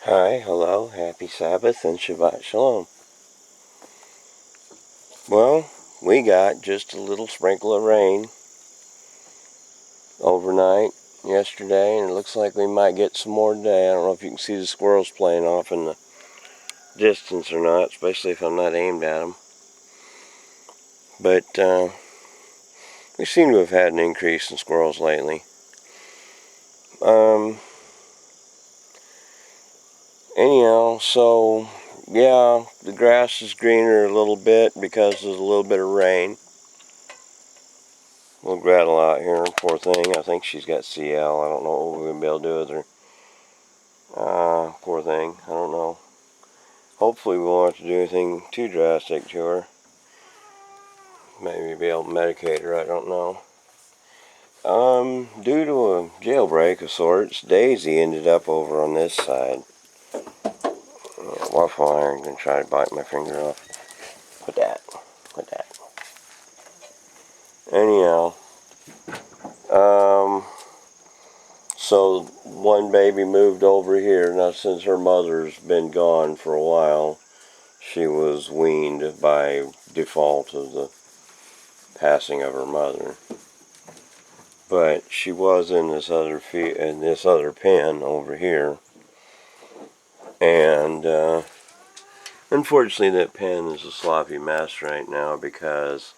Hi, hello, happy Sabbath and Shabbat Shalom. Well, we got just a little sprinkle of rain overnight yesterday, and it looks like we might get some more today. I don't know if you can see the squirrels playing off in the distance or not, especially if I'm not aimed at them. But we seem to have had an increase in squirrels lately. Anyhow, so yeah, the grass is greener a little bit because there's a little bit of rain. Little Gretel out here, poor thing. I think she's got CL. I don't know what we're going to be able to do with her. Poor thing. I don't know. Hopefully we won't have to do anything too drastic to her. Maybe be able to medicate her, I don't know. Due to a jailbreak of sorts, Daisy ended up over on this side. Waffle iron gonna try to bite my finger off. Quit that. Anyhow, so one baby moved over here. Now, since her mother's been gone for a while, she was weaned by default of the passing of her mother. But she was in this other pen over here, and unfortunately that pen is a sloppy mess right now because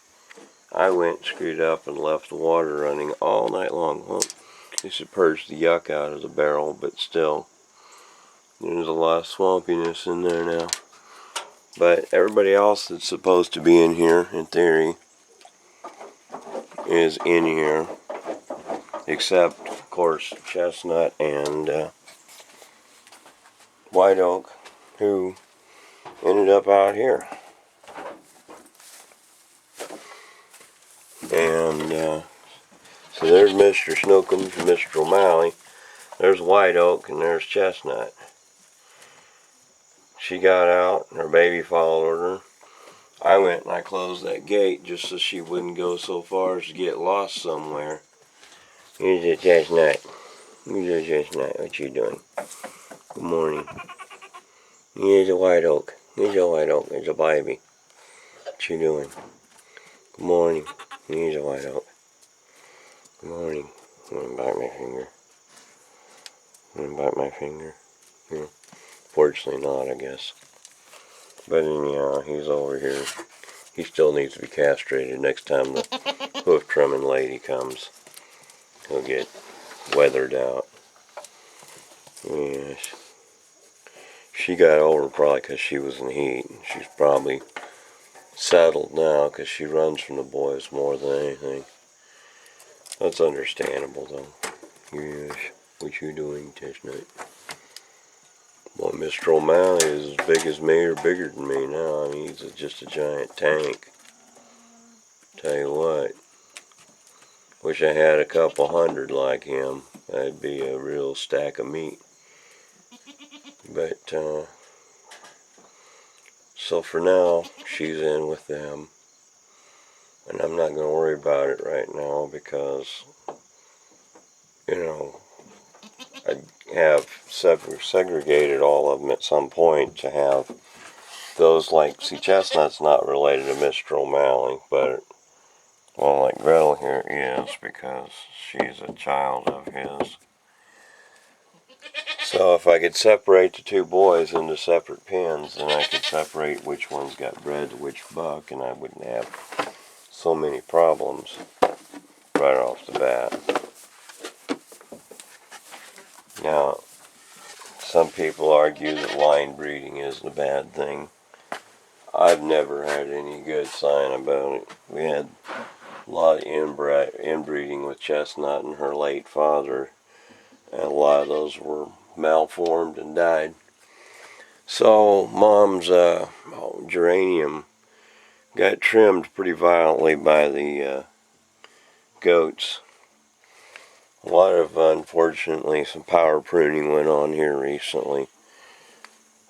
I went screwed up and left the water running all night long. Well, it should purge the yuck out of the barrel, but still, there's a lot of swampiness in there now. But everybody else that's supposed to be in here, in theory, is in here, except, of course, Chestnut and White Oak, who ended up out here. And so there's Mr. Snookum and Mr. O'Malley. There's White Oak and there's Chestnut. She got out and her baby followed her. I went and I closed that gate just so she wouldn't go so far as to get lost somewhere. Here's a Chestnut. Here's a Chestnut. What you doing? Good morning. Here's a White Oak. Here's a White Oak. There's a baby. What you doing? Good morning. Here's a White Oak. Good morning. I'm gonna bite my finger. Here. Fortunately not, I guess. But anyhow, he's over here. He still needs to be castrated next time the hoof trimming lady comes. He'll get weathered out. Yes. She got over probably because she was in heat. She's probably settled now because she runs from the boys more than anything. That's understandable, though. Yes. What you doing, Chestnut? Well, Mr. O'Malley is as big as me or bigger than me now. I mean, he's just a giant tank. Tell you what. Wish I had a couple hundred like him. That'd be a real stack of meat. But, so for now, she's in with them. And I'm not going to worry about it right now because, I have segregated all of them at some point to have those like, see, Chestnut's not related to Mr. O'Malley, but, well, like Gretel here is because she's a child of his. So if I could separate the two boys into separate pens, then I could separate which one's got bred to which buck, and I wouldn't have so many problems right off the bat. Now, some people argue that line breeding isn't a bad thing. I've never had any good sign about it. We had a lot of inbreeding with Chestnut and her late father, and a lot of those were malformed and died. So Mom's geranium got trimmed pretty violently by the goats. A lot of, unfortunately, some power pruning went on here recently.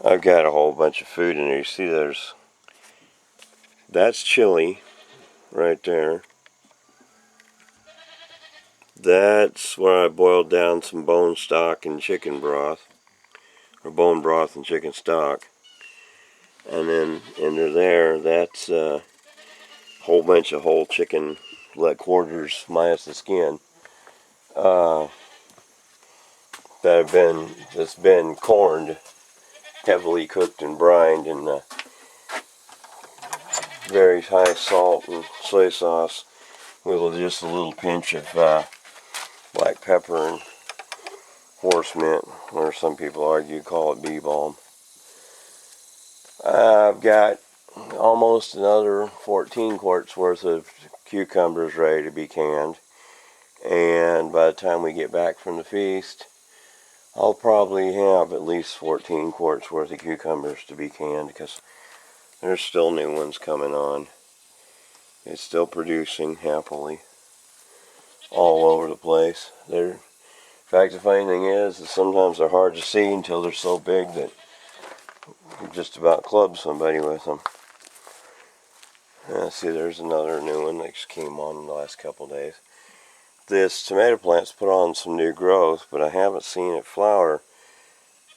I've got a whole bunch of food in there. You see that's chili right there. That's where I boiled down some bone stock and chicken broth. or bone broth and chicken stock. And then under there, that's a whole bunch of whole chicken leg quarters minus the skin that's been corned, heavily cooked and brined in very high salt and soy sauce with just a little pinch of black pepper and horse mint, or some people argue call it bee balm. I've got almost another 14 quarts worth of cucumbers ready to be canned, and by the time we get back from the feast, I'll probably have at least 14 quarts worth of cucumbers to be canned, because there's still new ones coming on. It's still producing happily all over the place. In fact, the funny thing is that sometimes they're hard to see until they're so big that you just about club somebody with them. See, there's another new one that just came on in the last couple days. This tomato plant's put on some new growth, but I haven't seen it flower.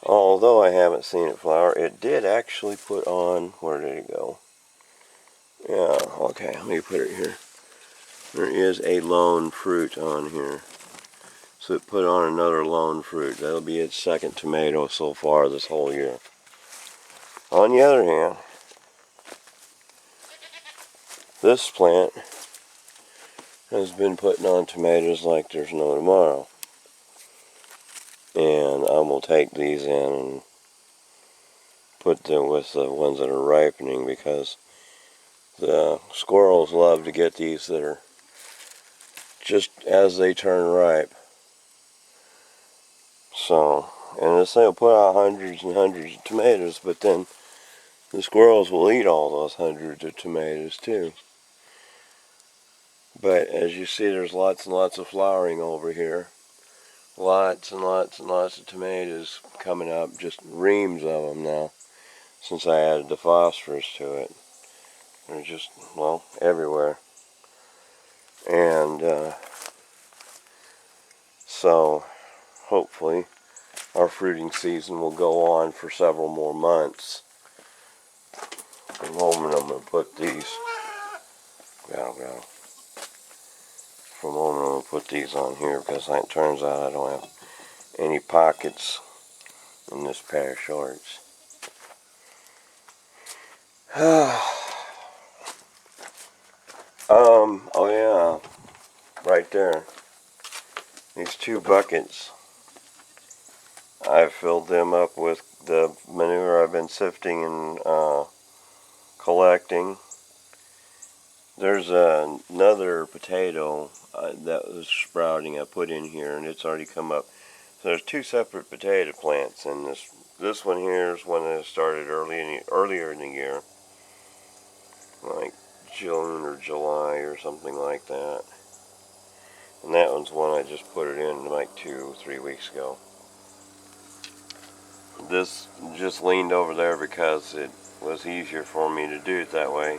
Although I haven't seen it flower, it did actually put on, where did it go? Yeah, okay, let me put it here. There is a lone fruit on here. So it put on another lone fruit. That'll be its second tomato so far this whole year. On the other hand, this plant has been putting on tomatoes like there's no tomorrow. And I will take these in and put them with the ones that are ripening, because the squirrels love to get these that are just as they turn ripe. So, and this thing will put out hundreds and hundreds of tomatoes, but then the squirrels will eat all those hundreds of tomatoes too. But as you see, there's lots and lots of flowering over here. Lots and lots and lots of tomatoes coming up, just reams of them now, since I added the phosphorus to it. They're just, well, everywhere. And so hopefully our fruiting season will go on for several more months. For the moment, I'm going to put these, for a moment, I'm going to put these on here, because it turns out I don't have any pockets in this pair of shorts. Oh yeah, right there. These 2 buckets, I've filled them up with the manure I've been sifting and collecting. There's another potato that was sprouting I put in here, and it's already come up. So there's 2 separate potato plants in this. This one here is one that started earlier in the year, like June or July or something like that. And that one's one I just put it in like 2-3 weeks ago. This just leaned over there because it was easier for me to do it that way.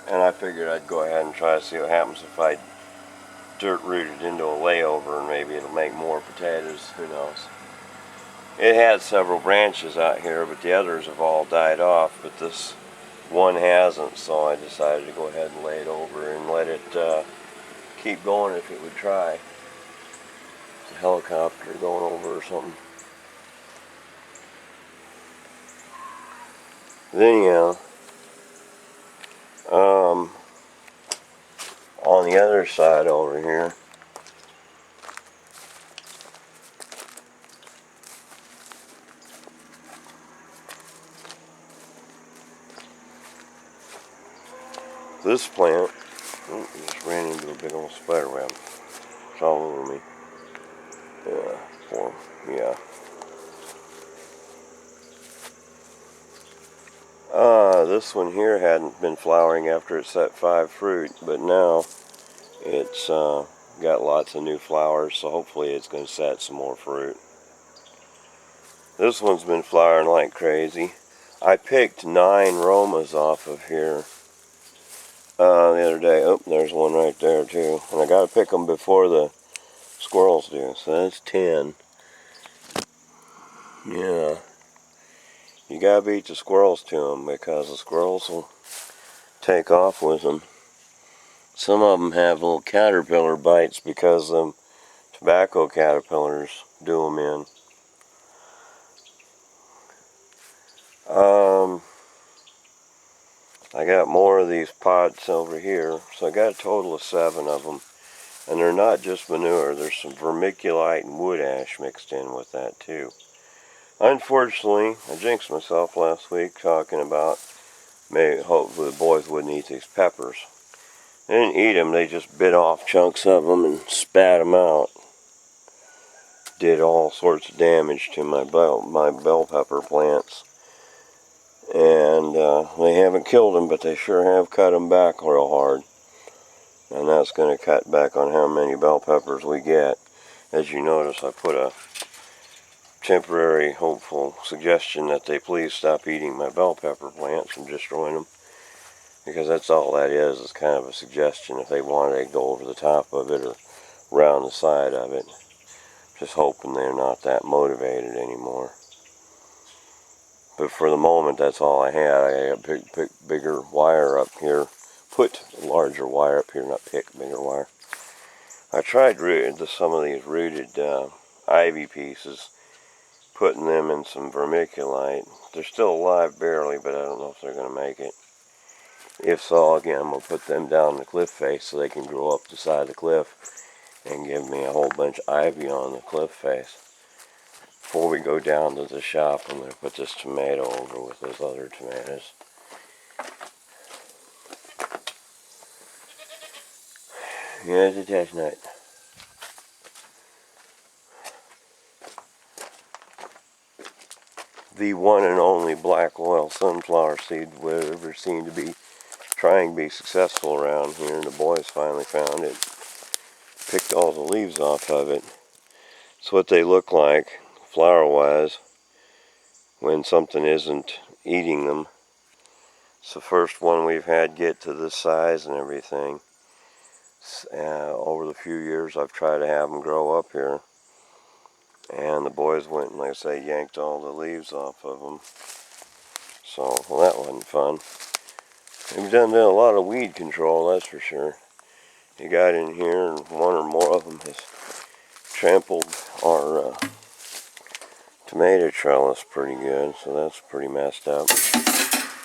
And I figured I'd go ahead and try to see what happens if I dirt root it into a layover, and maybe it'll make more potatoes, who knows. It had several branches out here, but the others have all died off, but this one hasn't, so I decided to go ahead and lay it over and let it keep going if it would try. It's a helicopter going over or something. But anyhow, on the other side over here, this plant, just ran into a big old spider web. It's all over me. Yeah. This one here hadn't been flowering after it set 5 fruit, but now it's got lots of new flowers, so hopefully it's going to set some more fruit. This one's been flowering like crazy. I picked 9 Romas off of here the other day. Oh, there's one right there too. And I got to pick them before the squirrels do, so that's 10. Yeah. You gotta beat the squirrels to them, because the squirrels will take off with them. Some of them have little caterpillar bites because tobacco caterpillars do them in. I got more of these pods over here, so I got a total of 7 of them. And they're not just manure, there's some vermiculite and wood ash mixed in with that too. Unfortunately, I jinxed myself last week talking about maybe hopefully the boys wouldn't eat these peppers. They didn't eat them, they just bit off chunks of them and spat them out. Did all sorts of damage to my bell pepper plants. And they haven't killed them, but they sure have cut them back real hard. And that's going to cut back on how many bell peppers we get. As you notice, I put a temporary hopeful suggestion that they please stop eating my bell pepper plants and destroying them. Because that's all that is kind of a suggestion. If they want it, they go over the top of it or around the side of it. Just hoping they're not that motivated anymore. But for the moment, that's all I had. I got bigger wire up here. Put larger wire up here, not bigger wire. I tried some of these rooted ivy pieces, putting them in some vermiculite. They're still alive barely, but I don't know if they're going to make it. If so, again, I'm going to put them down the cliff face so they can grow up the side of the cliff and give me a whole bunch of ivy on the cliff face. Before we go down to the shop, I'm going to put this tomato over with those other tomatoes. Yeah, it's a test nut. The one and only black oil sunflower seed would ever seem to be trying to be successful around here, and the boys finally found it. Picked all the leaves off of it. It's what they look like, flower-wise, when something isn't eating them. It's the first one we've had get to this size and everything. Over the few years I've tried to have them grow up here. And the boys went and, like I say, yanked all the leaves off of them. So, well, that wasn't fun. We've done a lot of weed control, that's for sure. You got in here, and one or more of them has trampled our tomato trellis pretty good, so that's pretty messed up.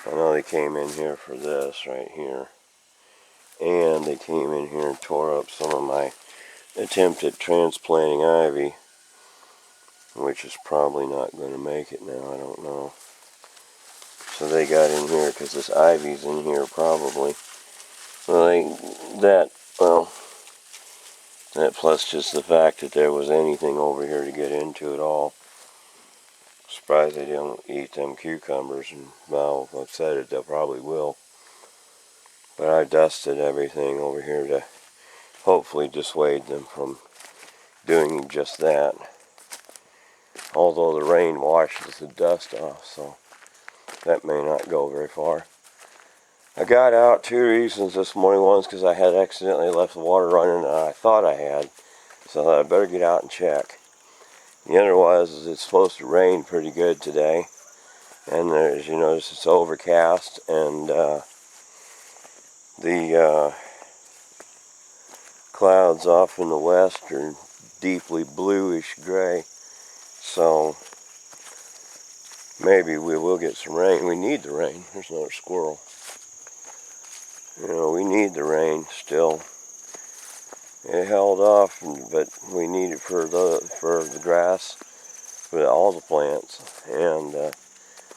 I know they came in here for this right here. And they came in here and tore up some of my attempt at transplanting ivy, which is probably not going to make it now, I don't know. So they got in here because this ivy's in here probably. So that plus just the fact that there was anything over here to get into at all. Surprised they don't eat them cucumbers, and well, I've said it, they probably will. But I dusted everything over here to hopefully dissuade them from doing just that. Although the rain washes the dust off, so that may not go very far. I got out 2 reasons this morning. One's because I had accidentally left the water running, and I thought I had, so I thought I'd better get out and check. The other was it's supposed to rain pretty good today, and as you notice, it's overcast, and the clouds off in the west are deeply bluish gray, so maybe we will get some rain. We need the rain. There's another squirrel. You know, we need the rain still. It held off, but we need it for the grass, for all the plants, and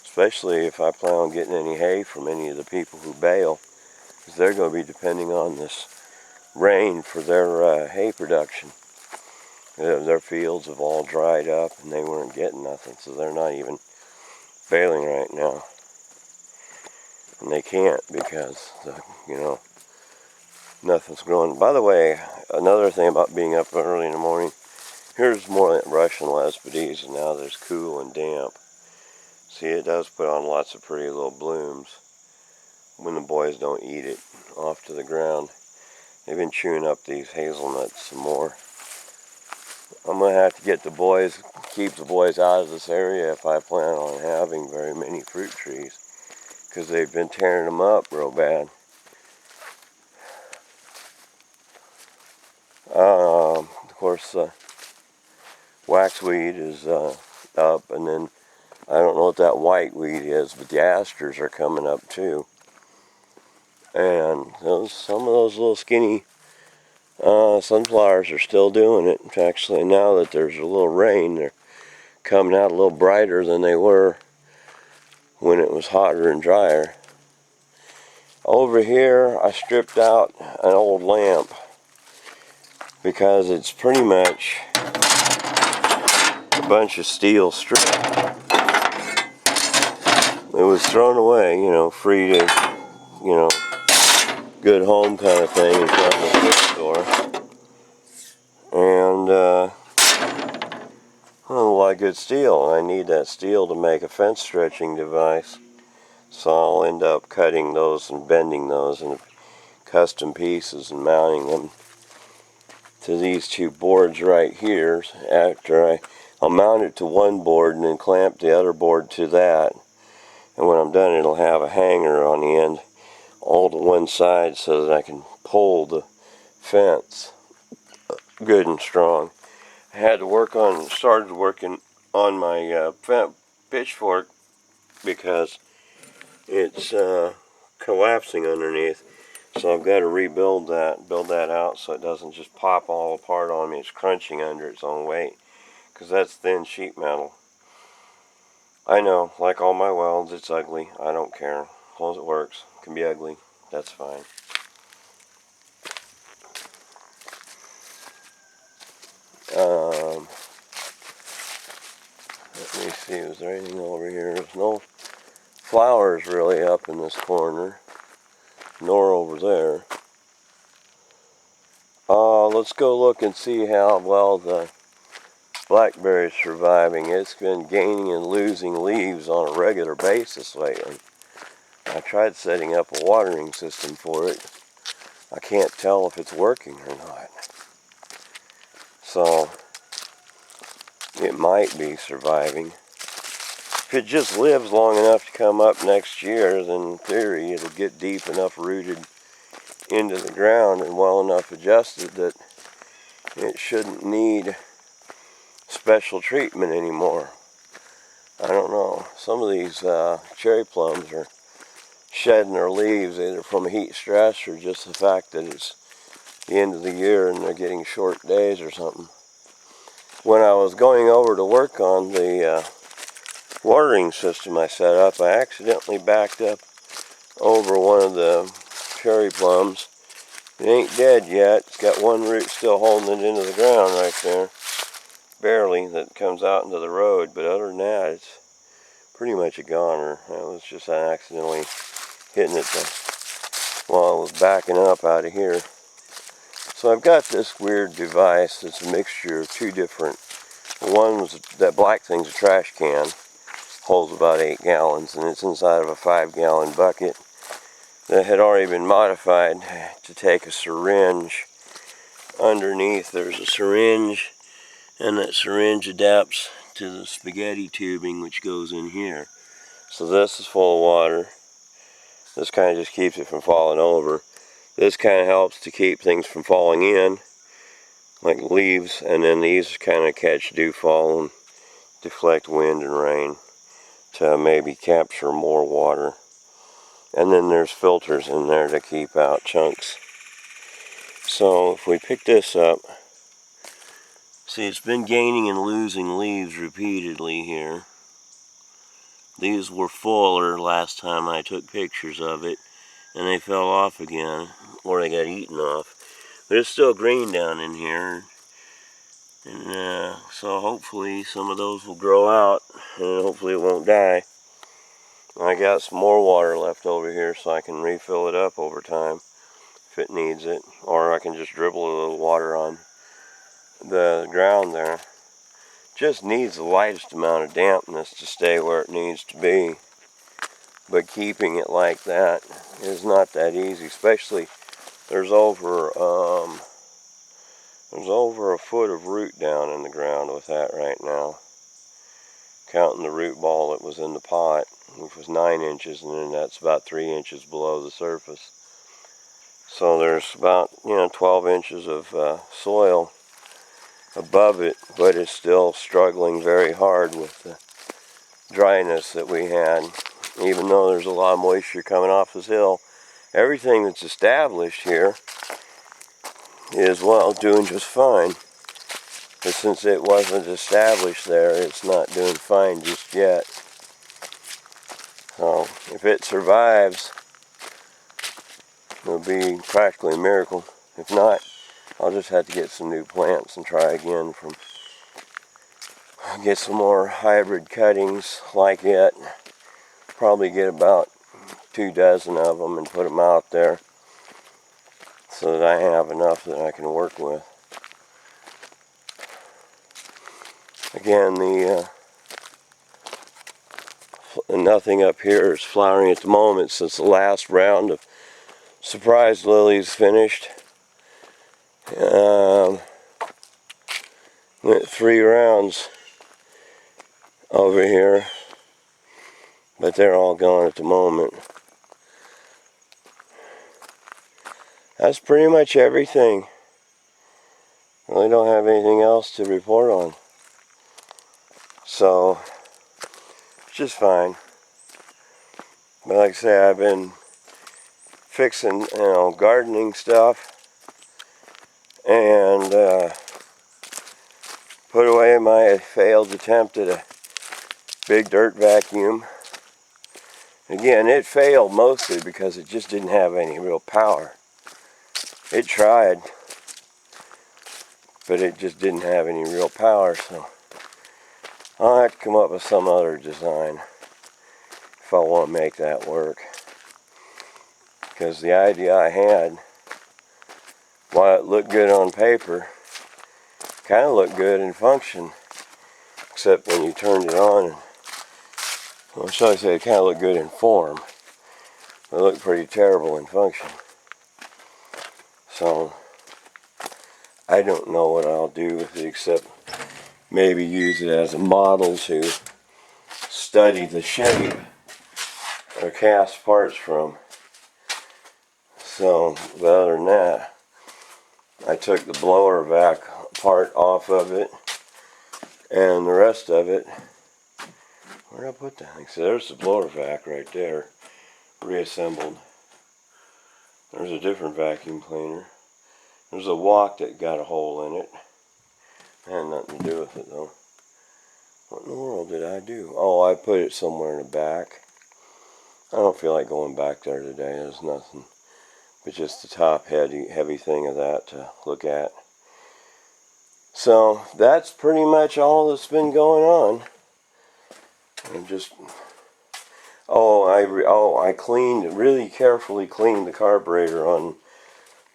especially if I plan on getting any hay from any of the people who bale, because they're going to be depending on this rain for their hay production. Their fields have all dried up, and they weren't getting nothing, so they're not even baling right now. And they can't because, nothing's growing. By the way, another thing about being up early in the morning, here's more Russian Lespedeza, and now there's cool and damp. See, it does put on lots of pretty little blooms when the boys don't eat it off to the ground. They've been chewing up these hazelnuts some more. I'm going to have to get the boys, keep the boys out of this area if I plan on having very many fruit trees, because they've been tearing them up real bad. Of course, waxweed is up, and then I don't know what that white weed is, but the asters are coming up too. And some of those little skinny sunflowers are still doing it. Actually, now that there's a little rain, they're coming out a little brighter than they were when it was hotter and drier. Over here, I stripped out an old lamp because it's pretty much a bunch of steel strip. It was thrown away, you know, free to, you know, good home kind of thing in front of the store. And, well, a lot of good steel. I need that steel to make a fence stretching device. So I'll end up cutting those and bending those into custom pieces and mounting them to these two boards right here. I'll mount it to one board and then clamp the other board to that. And when I'm done, it'll have a hanger on the end all to one side so that I can pull the fence good and strong. I had to started working on my pitchfork because it's collapsing underneath. So I've got to rebuild that, build that out so it doesn't just pop all apart on me. It's crunching under its own weight because that's thin sheet metal. I know, like all my welds, it's ugly. I don't care. As long as it works. It can be ugly. That's fine. Let me see, is there anything over here? There's no flowers really up in this corner, nor over there. Let's go look and see how well the blackberry's surviving. It's been gaining and losing leaves on a regular basis lately. I tried setting up a watering system for it. I can't tell if it's working or not. So, it might be surviving. If it just lives long enough to come up next year, then in theory it'll get deep enough rooted into the ground and well enough adjusted that it shouldn't need special treatment anymore. I don't know. Some of these cherry plums are shedding their leaves either from heat stress or just the fact that it's the end of the year and they're getting short days or something. When I was going over to work on the watering system I set up, I accidentally backed up over one of the cherry plums. It ain't dead yet. It's got one root still holding it into the ground right there, barely, that comes out into the road, but other than that, it's pretty much a goner. That was just accidentally hitting it while I was backing up out of here. So I've got this weird device that's a mixture of two different. One was that black thing's a trash can, holds about 8 gallons, and it's inside of a 5-gallon bucket that had already been modified to take a syringe underneath. There's a syringe, and that syringe adapts to the spaghetti tubing which goes in here. So this is full of water. This kind of just keeps it from falling over. This kind of helps to keep things from falling in, like leaves, and then these kind of catch dewfall and deflect wind and rain to maybe capture more water. And then there's filters in there to keep out chunks. So if we pick this up, see, it's been gaining and losing leaves repeatedly here. These were fuller last time I took pictures of it, and they fell off again, or they got eaten off. But it's still green down in here, and so hopefully some of those will grow out, and hopefully it won't die. I got some more water left over here so I can refill it up over time if it needs it, or I can just dribble a little water on the ground there. Just needs the lightest amount of dampness to stay where it needs to be, but keeping it like that is not that easy, especially there's over a foot of root down in the ground with that right now. counting the root ball that was in the pot, which was 9 inches, and then that's about 3 inches below the surface. So there's about 12 inches of soil above it, but it's still struggling very hard with the dryness that we had. Even though there's a lot of moisture coming off this hill, everything that's established here is, well, doing just fine. But since it wasn't established there, it's not doing fine just yet. So if it survives, it'll be practically a miracle. If not, I'll just have to get some new plants and try again get some more hybrid cuttings like it. Probably get about 2 dozen of them and put them out there so that I have enough that I can work with. Again, nothing up here is flowering at the moment since the last round of surprise lilies finished. Went 3 rounds over here, but they're all gone at the moment. That's pretty much everything. Really don't have anything else to report on. So, it's just fine. But like I say, I've been fixing, gardening stuff, and put away my failed attempt at a big dirt vacuum. Again, it failed mostly because it just didn't have any real power. It tried, but it just didn't have any real power, so I'll have to come up with some other design if I want to make that work. Because the idea I had, while it looked good on paper, kind of looked good in function, except when you turned it on. Or shall I say, it kind of looked good in form, but it looked pretty terrible in function. So I don't know what I'll do with it except maybe use it as a model to study the shape or cast parts from. So, but other than that, I took the blower vac part off of it, and the rest of it, where did I put that thing? So there's the blower vac right there, reassembled. There's a different vacuum cleaner. There's a wok that got a hole in it. It had nothing to do with it though. What in the world did I do? Oh, I put it somewhere in the back. I don't feel like going back there today. There's nothing but just the top heavy thing of that to look at. So that's pretty much all that's been going on. And just I really carefully cleaned the carburetor on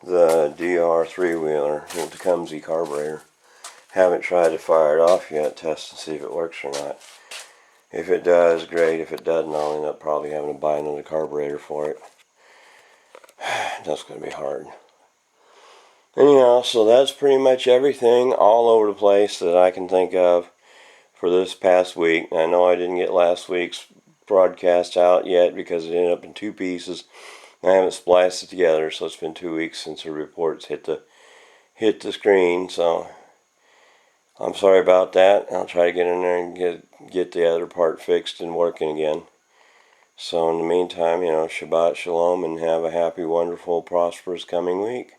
the DR 3-wheeler, the Tecumseh carburetor. Haven't tried to fire it off yet, test and see if it works or not. If it does, great. If it doesn't, I'll end up probably having to buy another carburetor for it. That's going to be hard. Anyhow, so that's pretty much everything all over the place that I can think of for this past week. I know I didn't get last week's broadcast out yet because it ended up in 2 pieces. I haven't spliced it together, so it's been 2 weeks since the reports hit the screen. So I'm sorry about that. I'll try to get in there and get the other part fixed and working again. So in the meantime, Shabbat Shalom, and have a happy, wonderful, prosperous coming week.